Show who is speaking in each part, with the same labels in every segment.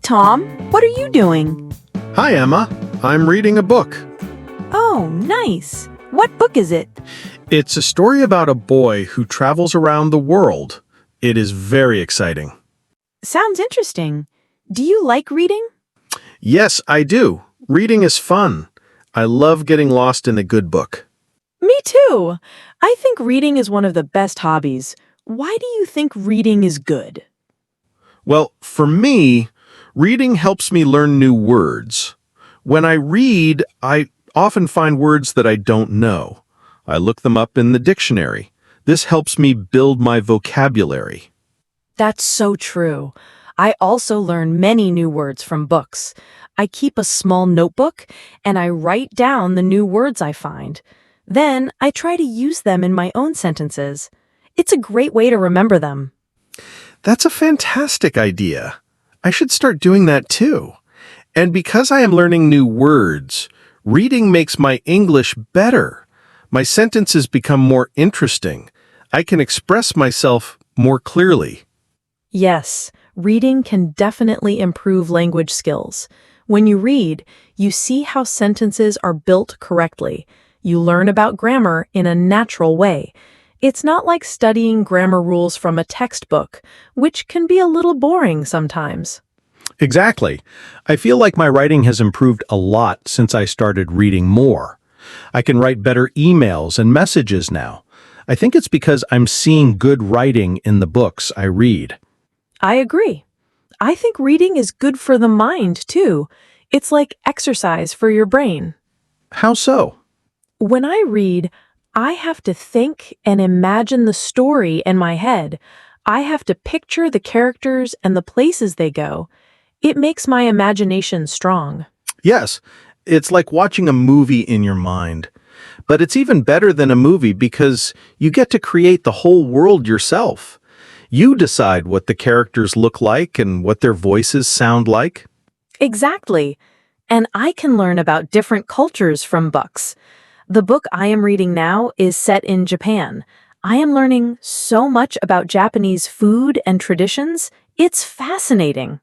Speaker 1: Tom. What are you doing?
Speaker 2: Hi, Emma. I'm reading a book.
Speaker 1: Oh, nice. What book is it?
Speaker 2: It's a story about a boy who travels around the world. It is very exciting.
Speaker 1: Sounds interesting. Do you like reading?
Speaker 2: Yes, I do. Reading is fun. I love getting lost in a good book.
Speaker 1: Me too. I think reading is one of the best hobbies. Why do you think reading is good?
Speaker 2: Well, for me, reading helps me learn new words. When I read, I often find words that I don't know. I look them up in the dictionary. This helps me build my vocabulary.
Speaker 1: That's so true. I also learn many new words from books. I keep a small notebook and I write down the new words I find. Then I try to use them in my own sentences. It's a great way to remember them.
Speaker 2: That's a fantastic idea. I should start doing that too. And because I am learning new words, reading makes my English better. My sentences become more interesting. I can express myself more clearly.
Speaker 1: Yes, reading can definitely improve language skills. When you read, you see how sentences are built correctly. You learn about grammar in a natural way. It's not like studying grammar rules from a textbook, which can be a little boring sometimes.
Speaker 2: Exactly. I feel like my writing has improved a lot since I started reading more. I can write better emails and messages now. I think it's because I'm seeing good writing in the books I read.
Speaker 1: I agree. I think reading is good for the mind, too. It's like exercise for your brain.
Speaker 2: How so?
Speaker 1: When I read, I have to think and imagine the story in my head. I have to picture the characters and the places they go. It makes my imagination strong.
Speaker 2: Yes, it's like watching a movie in your mind. But it's even better than a movie because you get to create the whole world yourself. You decide what the characters look like and what their voices sound like.
Speaker 1: Exactly. And I can learn about different cultures from books. The book I am reading now is set in Japan. I am learning so much about Japanese food and traditions. It's fascinating.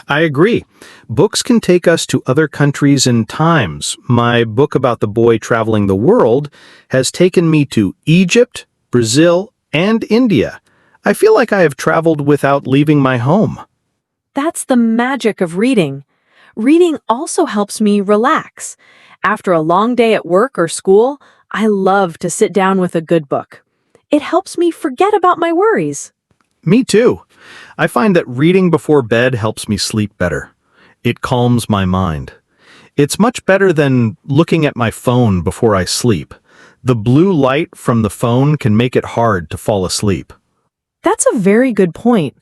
Speaker 2: I agree. Books can take us to other countries and times. My book about the boy traveling the world has taken me to Egypt, Brazil, and India. I feel like I have traveled without leaving my home.
Speaker 1: That's the magic of reading. Reading also helps me relax. After a long day at work or school, I love to sit down with a good book. It helps me forget about my worries.
Speaker 2: Me too. I find that reading before bed helps me sleep better. It calms my mind. It's much better than looking at my phone before I sleep. The blue light from the phone can make it hard to fall asleep.
Speaker 1: That's a very good point.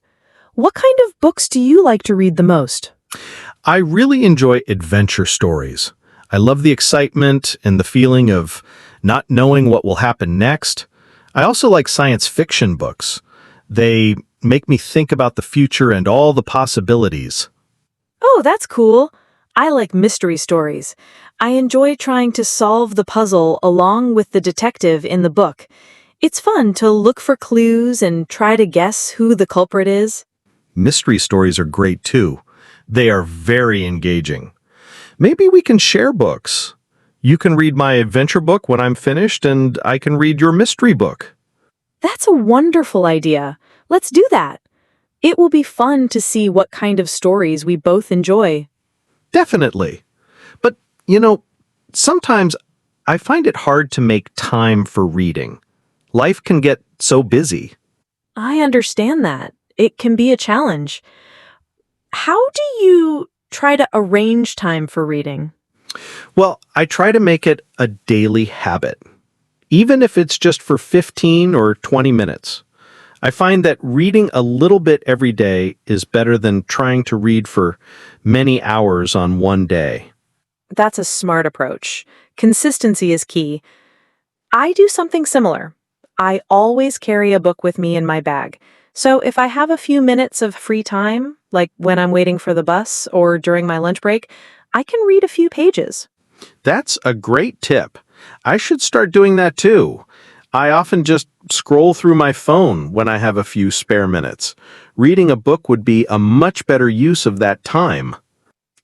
Speaker 1: What kind of books do you like to read the most?
Speaker 2: I really enjoy adventure stories. I love the excitement and the feeling of not knowing what will happen next. I also like science fiction books. They make me think about the future and all the possibilities.
Speaker 1: Oh, that's cool. I like mystery stories. I enjoy trying to solve the puzzle along with the detective in the book. It's fun to look for clues and try to guess who the culprit is.
Speaker 2: Mystery stories are great too. They are very engaging. Maybe we can share books. You can read my adventure book when I'm finished, and I can read your mystery book.
Speaker 1: That's a wonderful idea. Let's do that. It will be fun to see what kind of stories we both enjoy.
Speaker 2: Definitely. But, sometimes I find it hard to make time for reading. Life can get so busy.
Speaker 1: I understand that. It can be a challenge. How do you try to arrange time for reading?
Speaker 2: Well, I try to make it a daily habit, even if it's just for 15 or 20 minutes. I find that reading a little bit every day is better than trying to read for many hours on one day.
Speaker 1: That's a smart approach. Consistency is key. I do something similar. I always carry a book with me in my bag. So if I have a few minutes of free time, like when I'm waiting for the bus or during my lunch break, I can read a few pages.
Speaker 2: That's a great tip. I should start doing that too. I often just scroll through my phone when I have a few spare minutes. Reading a book would be a much better use of that time.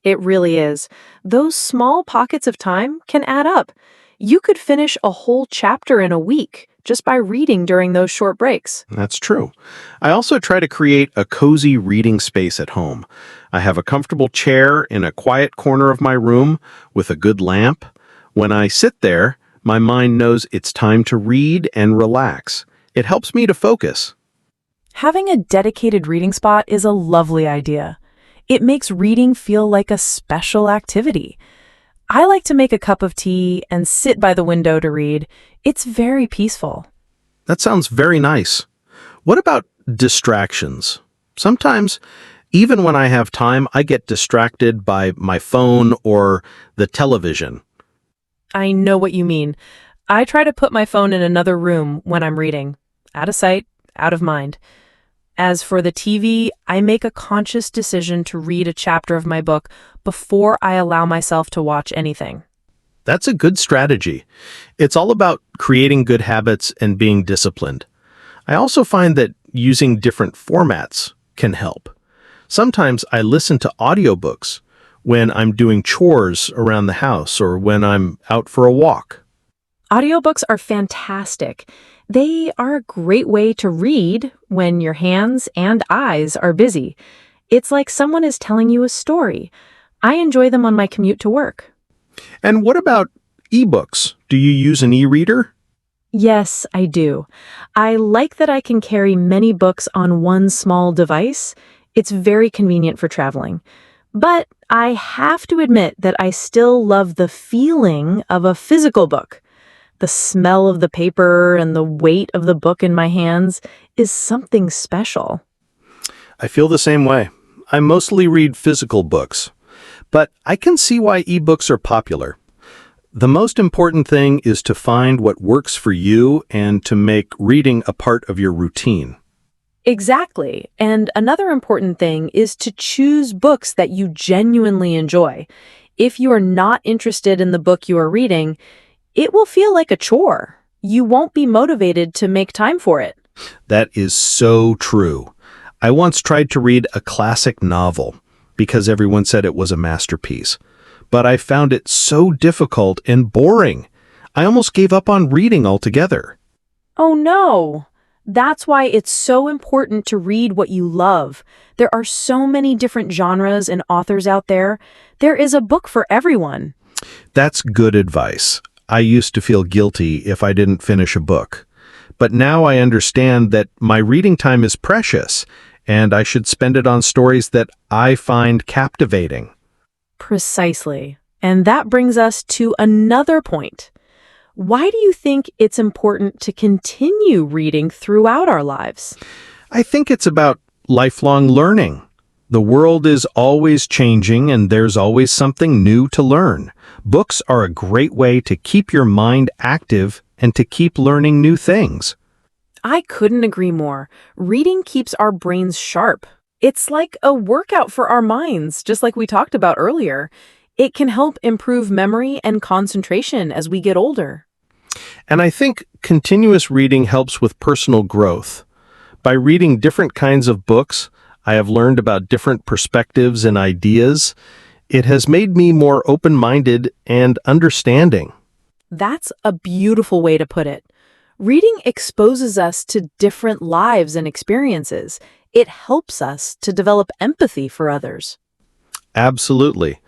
Speaker 1: It really is. Those small pockets of time can add up. You could finish a whole chapter in a week just by reading during those short breaks.
Speaker 2: That's true. I also try to create a cozy reading space at home. I have a comfortable chair in a quiet corner of my room with a good lamp. When I sit there, my mind knows it's time to read and relax. It helps me to focus.
Speaker 1: Having a dedicated reading spot is a lovely idea. It makes reading feel like a special activity. I like to make a cup of tea and sit by the window to read. It's very peaceful.
Speaker 2: That sounds very nice. What about distractions? Sometimes, even when I have time, I get distracted by my phone or the television.
Speaker 1: I know what you mean. I try to put my phone in another room when I'm reading. Out of sight, out of mind. As for the TV, I make a conscious decision to read a chapter of my book before I allow myself to watch anything.
Speaker 2: That's a good strategy. It's all about creating good habits and being disciplined. I also find that using different formats can help. Sometimes I listen to audiobooks when I'm doing chores around the house or when I'm out for a walk.
Speaker 1: Audiobooks are fantastic. They are a great way to read when your hands and eyes are busy. It's like someone is telling you a story. I enjoy them on my commute to work.
Speaker 2: And what about ebooks? Do you use an e-reader?
Speaker 1: Yes, I do. I like that I can carry many books on one small device. It's very convenient for traveling. But I have to admit that I still love the feeling of a physical book. The smell of the paper and the weight of the book in my hands is something special.
Speaker 2: I feel the same way. I mostly read physical books, but I can see why ebooks are popular. The most important thing is to find what works for you and to make reading a part of your routine.
Speaker 1: Exactly. And another important thing is to choose books that you genuinely enjoy. If you are not interested in the book you are reading, it will feel like a chore. You won't be motivated to make time for it.
Speaker 2: That is so true. I once tried to read a classic novel because everyone said it was a masterpiece, but I found it so difficult and boring. I almost gave up on reading altogether.
Speaker 1: Oh no! That's why it's so important to read what you love. There are so many different genres and authors out there. There is a book for everyone.
Speaker 2: That's good advice. I used to feel guilty if I didn't finish a book. But now I understand that my reading time is precious, and I should spend it on stories that I find captivating.
Speaker 1: Precisely. And that brings us to another point. Why do you think it's important to continue reading throughout our lives?
Speaker 2: I think it's about lifelong learning. The world is always changing and there's always something new to learn. Books are a great way to keep your mind active and to keep learning new things.
Speaker 1: I couldn't agree more. Reading keeps our brains sharp. It's like a workout for our minds, just like we talked about earlier. It can help improve memory and concentration as we get older.
Speaker 2: And I think continuous reading helps with personal growth. By reading different kinds of books, I have learned about different perspectives and ideas. It has made me more open-minded and understanding.
Speaker 1: That's a beautiful way to put it. Reading exposes us to different lives and experiences. It helps us to develop empathy for others.
Speaker 2: Absolutely.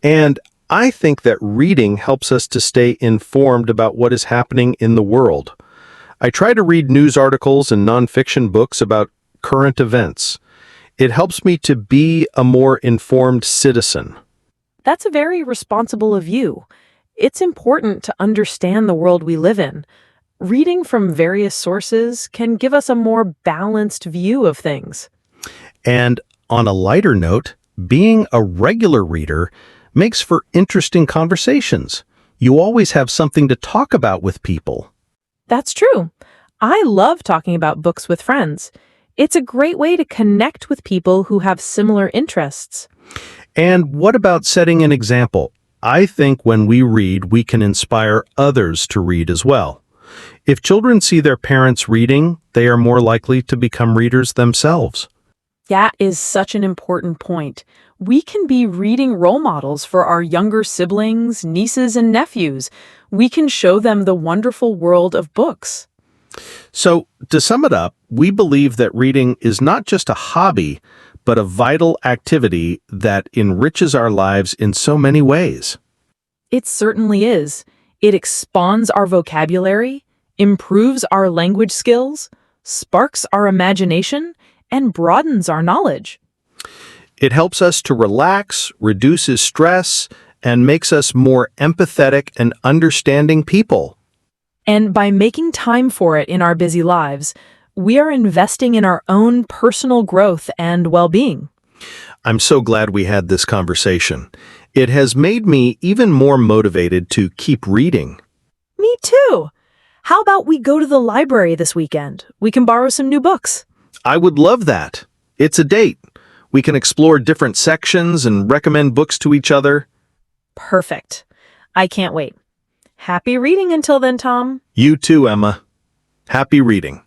Speaker 2: And I think that reading helps us to stay informed about what is happening in the world. I try to read news articles and nonfiction books about current events. It helps me to be a more informed citizen.
Speaker 1: That's very responsible of you. It's important to understand the world we live in. Reading from various sources can give us a more balanced view of things.
Speaker 2: And on a lighter note, being a regular reader makes for interesting conversations. You always have something to talk about with people.
Speaker 1: That's true. I love talking about books with friends. It's a great way to connect with people who have similar interests.
Speaker 2: And what about setting an example? I think when we read, we can inspire others to read as well. If children see their parents reading, they are more likely to become readers themselves.
Speaker 1: That is such an important point. We can be reading role models for our younger siblings, nieces, and nephews. We can show them the wonderful world of books.
Speaker 2: So, to sum it up, we believe that reading is not just a hobby, but a vital activity that enriches our lives in so many ways.
Speaker 1: It certainly is. It expands our vocabulary, improves our language skills, sparks our imagination, and broadens our knowledge.
Speaker 2: It helps us to relax, reduces stress, and makes us more empathetic and understanding people.
Speaker 1: And by making time for it in our busy lives, we are investing in our own personal growth and well-being.
Speaker 2: I'm so glad we had this conversation. It has made me even more motivated to keep reading.
Speaker 1: Me too. How about we go to the library this weekend? We can borrow some new books.
Speaker 2: I would love that. It's a date. We can explore different sections and recommend books to each other.
Speaker 1: Perfect. I can't wait. Happy reading until then, Tom.
Speaker 2: You too, Emma. Happy reading.